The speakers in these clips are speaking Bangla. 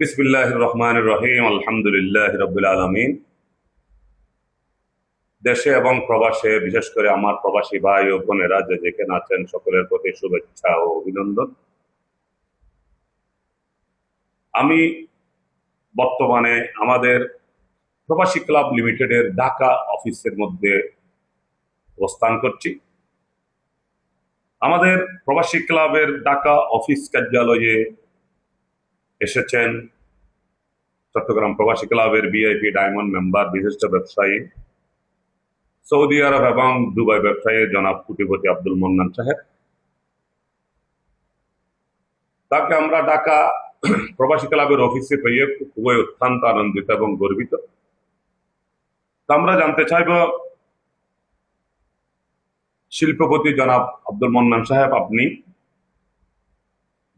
বিসমিল্লাহির রহমানির রহিম। আলহামদুলিল্লাহি রাব্বিল আলামিন। দেশে এবং প্রবাসে, বিশেষ করে আমার প্রবাসী ভাই ও বোনেরা যে যেখানে আছেন, সকলের প্রতি শুভেচ্ছা ও অভিনন্দন। আমি বর্তমানে আমাদের প্রবাসী ক্লাব লিমিটেডের ঢাকা অফিসের মধ্যে অবস্থান করছি। আমাদের প্রবাসী ক্লাবের ঢাকা অফিস কার্যালয়ে এসেছেন চট্টগ্রাম প্রবাসী ক্লাবের ভিআইপি ডায়মন্ড মেম্বার, বিশিষ্ট ব্যবসায়ী, সৌদি আরব এবং দুবাই ব্যবসায়ী জনাব কোটিপতি আব্দুল মন্নান সাহেব। তাকে আমরা ঢাকা প্রবাসী ক্লাবের অফিসে পেয়ে খুবই অত্যন্ত আনন্দিত এবং গর্বিত। আমরা জানতে চাইব, শিল্পপতি জনাব আব্দুল মন্নান সাহেব, আপনি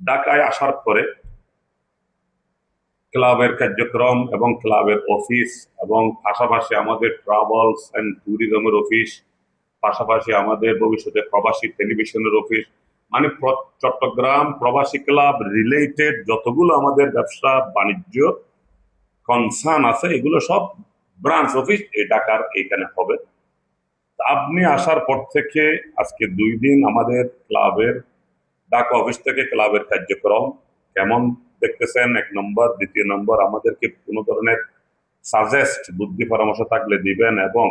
ঢাকায় আসার পরে ক্লাবের কার্যক্রম এবং ক্লাবের অফিস এবং পাশাপাশি আমাদের ট্রাভেলস অ্যান্ড ট্যুরিজমের অফিস, পাশাপাশি আমাদের ভবিষ্যতে প্রবাসী টেলিভিশনের অফিস, মানে চট্টগ্রাম প্রবাসী ক্লাব রিলেটেড যতগুলো আমাদের ব্যবসা বাণিজ্য কনসার্ন আছে, এগুলো সব ব্রাঞ্চ অফিস এই ঢাকার এইখানে হবে। আপনি আসার পর থেকে আজকে 2 দিন আমাদের ক্লাবের ঢাকা অফিস থেকে ক্লাবের কার্যক্রম কেমন দেখতেছেন? 1 নম্বর। দ্বিতীয় নম্বর, আমাদেরকে কোনো ধরনের সাজেস্ট, বুদ্ধি পরামর্শ থাকলে দিবেন, এবং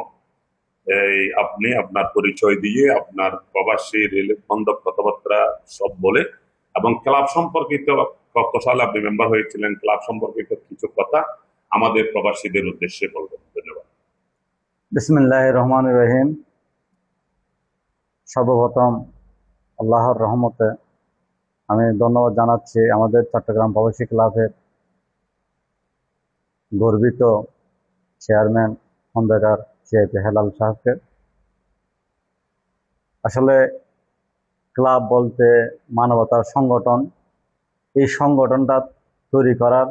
আপনি আপনার পরিচয় দিয়ে আপনার প্রবাসী বান্ধব কথাবার্তা সব বলে, এবং ক্লাব সম্পর্কিত কত সালে আপনি মেম্বার হয়েছিলেন, ক্লাব সম্পর্কিত কিছু কথা আমাদের প্রবাসীদের উদ্দেশ্যে বলবেন। ধন্যবাদ। বিসমিল্লাহির রহমানির রহিম। সর্বপ্রথম আল্লাহর রহমতে আমি ধন্যবাদ জানাচ্ছি আমাদের চট্টগ্রাম প্রবাসী ক্লাবের গর্বিত চেয়ারম্যান খন্দকার সিআইপি হেলাল সাহেবকে। আসলে ক্লাব বলতে মানবতার সংগঠন। এই সংগঠনটা তৈরি করার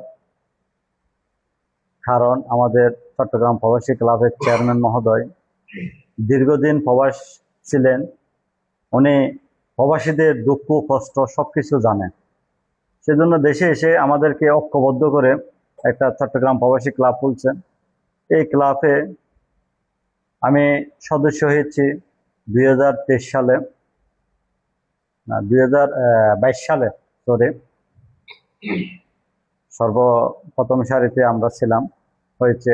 কারণ আমাদের চট্টগ্রাম প্রবাসী ক্লাবের চেয়ারম্যান মহোদয় দীর্ঘদিন প্রবাস ছিলেন। উনি প্রবাসীদের দুঃখ কষ্ট সবকিছু জানেন। সেজন্য দেশে এসে আমাদেরকে ঐক্যবদ্ধ করে একটা চট্টগ্রাম প্রবাসী ক্লাব খুলছেন। এই ক্লাবে আমি সদস্য হয়েছি 2023 সালে, না 2022 সালে, সরি, সর্বপ্রথম সারিতে আমরা ছিলাম। হয়েছে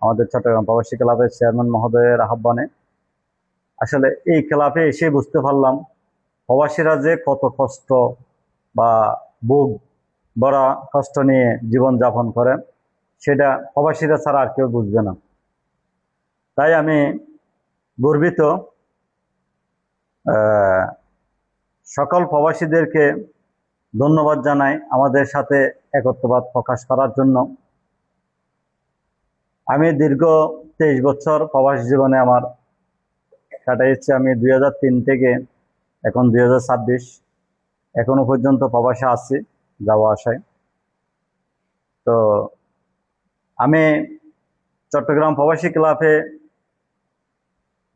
আমাদের চট্টগ্রাম প্রবাসী ক্লাবের চেয়ারম্যান মহোদয়ের আহ্বানে। আসলে এই ক্লাবে এসে বুঝতে পারলাম প্রবাসীরা যে কত কষ্ট বা বুক বড় কষ্ট নিয়ে জীবন যাপন করে, সেটা প্রবাসীরা ছাড়া আর কেউ বুঝবে না। তাই আমি গর্বিত সকল প্রবাসীদেরকে ধন্যবাদ জানাই আমাদের সাথে একত্রবাদ প্রকাশ করার জন্য। আমি দীর্ঘ 23 বছর প্রবাসী জীবনে আমার কাটাইছে। আমি 2003 থেকে এখন 2026 এখনো পর্যন্ত প্রবাসে আছি, যাওয়া আসায়। তো আমি চট্টগ্রাম প্রবাসী ক্লাবে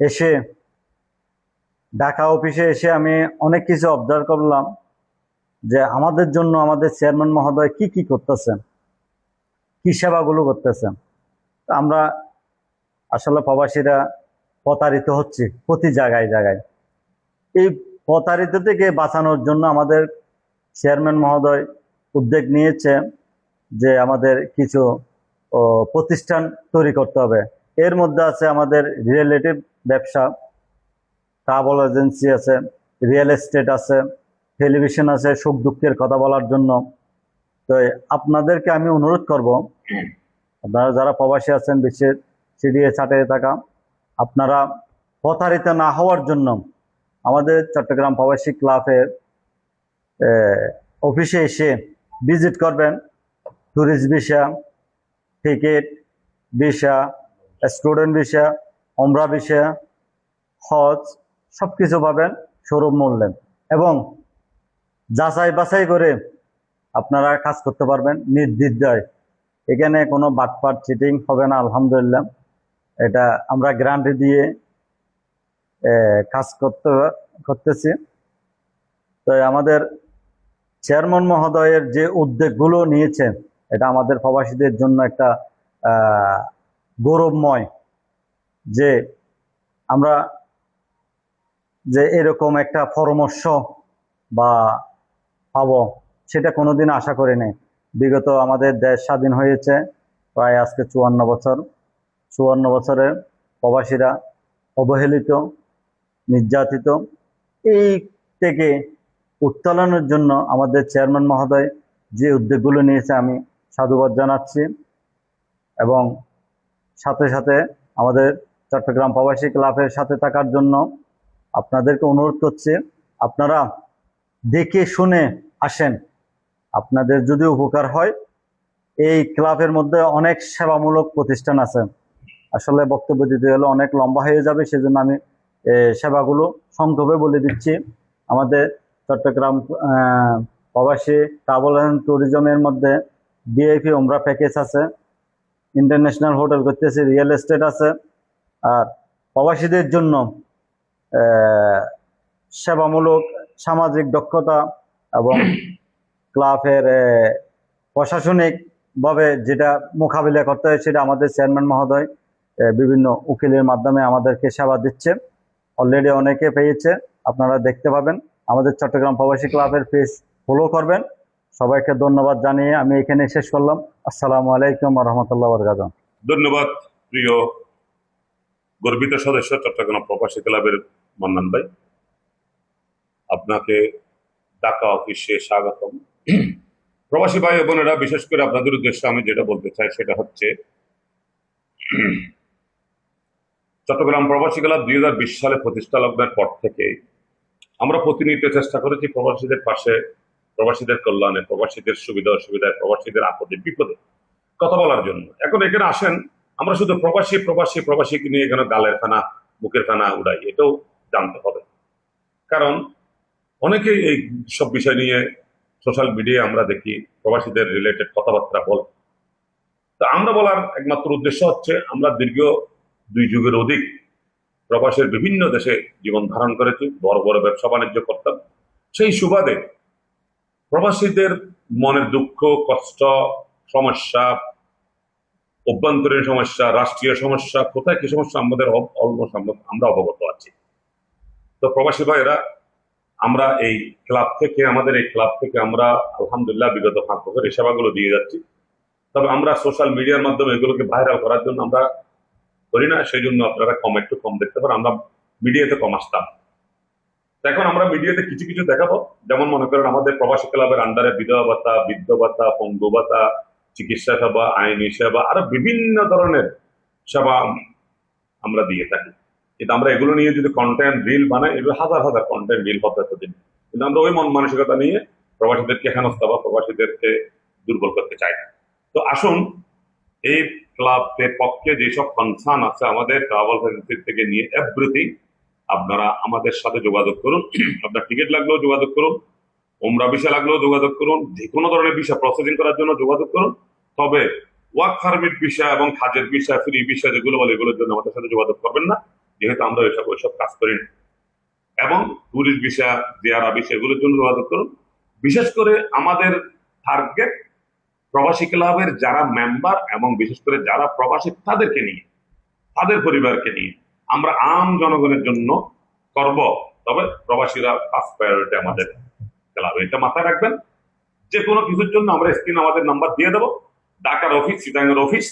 এসে, ঢাকা অফিসে এসে আমি অনেক কিছু অবজার্ভ করলাম যে আমাদের জন্য আমাদের চেয়ারম্যান মহোদয় কি কি করতেছেন, কি সেবাগুলো করতেছেন। আমরা আসলে প্রবাসীরা প্রতারিত হচ্ছে প্রতি জায়গায় জায়গায়। এই প্রতারিত থেকে বাঁচানোর জন্য আমাদের চেয়ারম্যান মহোদয় উদ্যোগ নিয়েছে যে আমাদের কিছু প্রতিষ্ঠান তৈরি করতে হবে। এর মধ্যে আছে আমাদের রিলেটিভ ব্যবসা, ট্রাভেল এজেন্সি আছে, রিয়েল এস্টেট আছে, টেলিভিশন আছে সুখ দুঃখের কথা বলার জন্য। তো আপনাদেরকে আমি অনুরোধ করব, আপনারা যারা প্রবাসী আছেন, বিশ্বের সিডিএ চাটিয়ে থাকা, আপনারা প্রতারিত না হওয়ার জন্য আমাদের চট্টগ্রাম প্রবাসী ক্লাবের অফিসে এসে ভিজিট করবেন। Tourist visa, ticket, visa, student visa, ওমরা ভিসা, হজ, সব কিছু পাবেন সুলভ মূল্যে, এবং যাচাই বাছাই করে আপনারা কাজ করতে পারবেন নির্দ্বিধায়। এখানে কোনো বাটপাট চিটিং হবে না, আলহামদুলিল্লাহ। এটা আমরা গ্যারান্টি দিয়ে কাজ করতেছি। তো আমাদের চেয়ারম্যান মহোদয়ের যে উদ্যোগগুলো নিয়েছেন এটা আমাদের প্রবাসীদের জন্য একটা গৌরবময় যে আমরা যে এরকম একটা পরামর্শ বা পাবো সেটা কোনোদিন আশা করিনি। বিগত আমাদের দেশ স্বাধীন হয়েছে প্রায় আজকে 54 বছর। 54 বছরে প্রবাসীরা অবহেলিত, নির্যাতিত। এই থেকে উত্তোলনের জন্য আমাদের চেয়ারম্যান মহোদয় যে উদ্যোগগুলো নিয়েছে আমি সাধুবাদ জানাচ্ছি, এবং সাথে সাথে আমাদের চট্টগ্রাম প্রবাসী ক্লাবের সাথে থাকার জন্য আপনাদেরকে অনুরোধ করছি, আপনারা দেখে শুনে আসেন। আপনাদের যদি উপকার হয়, এই ক্লাবের মধ্যে অনেক সেবামূলক প্রতিষ্ঠান আছে। আসলে বক্তব্য দিতে গেলে অনেক লম্বা হয়ে যাবে, সেজন্য আমি সেবাগুলো সংক্ষেপে বলে দিচ্ছি। আমাদের চট্টগ্রাম প্রবাসী ট্রাভেল অ্যান্ড ট্যুরিজমের মধ্যে ভিআইপি উমরা প্যাকেজ আছে, ইন্টারন্যাশনাল হোটেল করতেছে, রিয়েল এস্টেট আছে। আর প্রবাসীদের জন্য সেবামূলক সামাজিক দক্ষতা এবং ক্লাবের প্রশাসনিকভাবে যেটা মোকাবিলা করতে হয় সেটা আমাদের চেয়ারম্যান মহোদয় বিভিন্ন উকিলের মাধ্যমে আমাদেরকে সেবা দিচ্ছে। অলরেডি অনেকে পেয়েছে, আপনারা দেখতে পাবেন। আমাদের চট্টগ্রাম প্রবাসী ক্লাবের পেজ ফলো করবেন। সবাইকে ধন্যবাদ জানিয়ে আমি এখানে শেষ করলাম। আসসালামু আলাইকুম রহমতুল্লাহ বরকাতুহু। ধন্যবাদ প্রিয় গর্বিত সদস্য চট্টগ্রাম প্রবাসী ক্লাবের মান্নান ভাই, আপনাকে ঢাকা অফিসে স্বাগতম। প্রবাসী ভাই ও বোনেরা, বিশেষ করে আপনাদের উদ্দেশ্যে আমি যেটা বলতে চাই সেটা হচ্ছে, চট্টগ্রাম প্রবাসী ক্লাব 2020 সালে প্রতিষ্ঠা লগ্নের পর থেকে আমরা প্রতিনিয়ত চেষ্টা করেছি প্রবাসীদের পাশে, প্রবাসীদের কল্যাণে, প্রবাসীদের সুবিধা অসুবিধায়, প্রবাসীদের আপদে বিপদে কথা বলার জন্য। এখন এখানে আসেন, আমরা শুধু প্রবাসী প্রবাসী প্রবাসীকে নিয়ে এখানে গালের খানা মুখের খানা উড়াই, এটাও জানতে হবে। কারণ অনেকেই এই সব বিষয় নিয়ে সোশ্যাল মিডিয়ায় আমরা দেখি প্রবাসীদের রিলেটেড কথাবার্তা বলে। তো আমরা বলার একমাত্র উদ্দেশ্য হচ্ছে, আমরা দীর্ঘ 2 যুগের অধিক প্রবাসের বিভিন্ন দেশে জীবন ধারণ করেছি, বড় বড় ব্যবসা বাণিজ্য করতাম। সেই সুবাদে প্রবাসীদের মনের দুঃখ, কষ্ট, সমস্যা, অভ্যন্তরীণ সমস্যা, রাষ্ট্রীয় সমস্যা, কোথায় কি সমস্যা আমাদের অলমোস্ট আমরা অবগত আছি। তো প্রবাসী ভাইয়েরা, আমরা এই ক্লাব থেকে, আমাদের এই ক্লাব থেকে আমরা আলহামদুলিল্লাহ বিগত 5 বছর এই সেবাগুলো দিয়ে যাচ্ছি। তবে আমরা সোশ্যাল মিডিয়ার মাধ্যমে এগুলোকে ভাইরাল করার জন্য আমরা করি না, সেই জন্য আপনারা একটু কম দেখতে পারেন। আমরা মিডিয়াতে কম আসতাম, এখন আমরা মিডিয়াতে কিছু কিছু দেখাবো। যেমন মনে করেন, আমাদের প্রবাসী ক্লাবের আন্ডারে বিধবা ভাতা, বৃদ্ধ ভাতা, পঙ্গু ভাতা, চিকিৎসা সেবা, আইনি সেবা, আরো বিভিন্ন ধরনের সেবা আমরা দিয়ে থাকি। কিন্তু আমরা এগুলো নিয়ে যদি কন্টেন্ট রিল বানাই, এগুলো হাজার হাজার কন্টেন্ট রিল হবে এতদিন, কিন্তু আমরা ওই মন মানসিকতা নিয়ে প্রবাসীদেরকে হেনস্থা বা প্রবাসীদেরকে দুর্বল করতে চাই না। তো আসুন, এই ক্লাবের পক্ষে যেসব কনসার্ন আছে আমাদের ট্রাভেল এজেন্সি থেকে নিয়ে এভরিথিং, আপনারা আমাদের সাথে যোগাযোগ করুন। আপনার টিকিট লাগলেও যোগাযোগ করুন, উমরা ভিসা লাগলেও যোগাযোগ করুন, যে কোনো ধরনের ভিসা প্রসেসিং করার জন্য যোগাযোগ করুন। তবে ওয়ার্ক পারমিট ভিসা এবং কাজের ভিসা, ফ্রি ভিসা যেগুলো বলে, এগুলোর জন্য আমাদের সাথে যোগাযোগ করবেন না, যেহেতু আমরা ওইসব কাজ করি না। এবং ট্যুরিস্ট ভিসা, জিয়ারা ভিসা, এগুলোর জন্য যোগাযোগ করুন। বিশেষ করে আমাদের টার্গেট প্রবাসী ক্লাবের যারা মেম্বার এবং বিশেষ করে যারা প্রবাসী, তাদেরকে নিয়ে, তাদের পরিবারকে নিয়ে আমরা আম জনগণের জন্য করব। তবে প্রবাসীরা ফার্স্ট প্রায়োরিটি আমাদের ক্লাবে, এটা মাথায় রাখবেন। যে কোনো কিছুর জন্য আমরা স্ক্রিনে আমাদের নাম্বার দিয়ে দেবো। ঢাকার অফিস, চিটাগাং অফিস,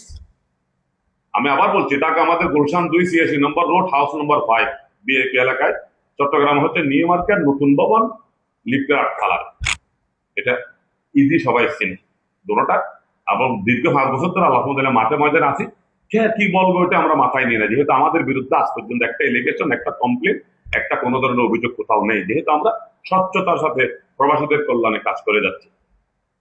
আমি আবার বলছি, ঢাকা আমাদের গুলশান 2 86 নম্বর রোড, হাউস নম্বর 5, বিএপি এলাকায়। চট্টগ্রাম হচ্ছে নিউ মার্কেট, নতুন ভবন, লিফটের 8 তলায়। এটা ইজি, সবাই চিনি দুটোটা। এবং দীর্ঘ 5 বছর ধরে আলহামদুলিল্লাহ মাঠে ময়দানে আছি। কে কি বলবো এটা আমরা মাথায় নিই না, যেহেতু আমাদের বিরুদ্ধে আজ পর্যন্ত একটা এলিগেশন, একটা কমপ্লেন, একটা কোনো ধরনের অভিযোগ কোথাও নেই, যেহেতু আমরা স্বচ্ছতার সাথে প্রবাসীদের কল্যাণে কাজ করে যাচ্ছি।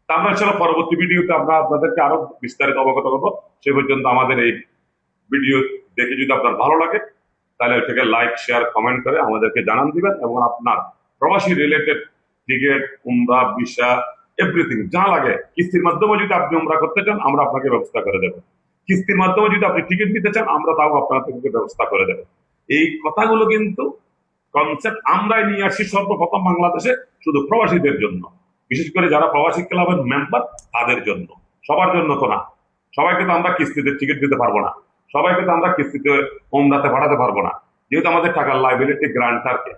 তা আমরা এছাড়া পরবর্তী ভিডিওতে আমরা আপনাদেরকে আরো বিস্তারিত অবগত করবো। সে পর্যন্ত আমাদের এই ভিডিও দেখে যদি আপনার ভালো লাগে, তাহলে ওইটাকে লাইক, শেয়ার, কমেন্ট করে আমাদেরকে জানান দিবেন। এবং আপনার প্রবাসী রিলেটেড টিকিট, উমরা, ভিসা, এভরিথিং যা লাগে, কিস্তির মাধ্যমে যদি আপনি উমরা করতে চান, আমরা আপনাকে ব্যবস্থা করে দেবো। কিস্তির মাধ্যমে যদি আপনি টিকিট নিতে চান, আমরা তাও আপনাকে ব্যবস্থা করে দেবো। এই কথাগুলো কিন্তু কনসেপ্ট আমরাই নিয়ে আসি সর্বপ্রথম বাংলাদেশে, শুধু প্রবাসীদের জন্য, বিশেষ করে যারা প্রবাসী ক্লাবের মেম্বার, তাদের জন্য। সবার জন্য তো না। সবাইকে তো আমরা কিস্তিতে টিকিট দিতে পারবো না, সবাইকে তো আমরা কিস্তিতে ওমরাতে পাঠাতে পারবো না, যেহেতু আমাদের টাকার লাইবিলিটি গ্রান্টার কে।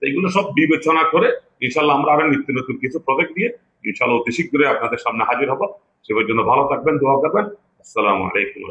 এইগুলো সব বিবেচনা করে ইনশাল্লাহ আমরা আরো নিত্য নতুন কিছু প্রজেক্ট দিয়ে ইনশাল্লাহ অতি শীঘ্রই আপনাদের সামনে হাজির হব। সে পর্যন্ত ভালো থাকবেন, দোয়া করবেন। আসসালামু আলাইকুম।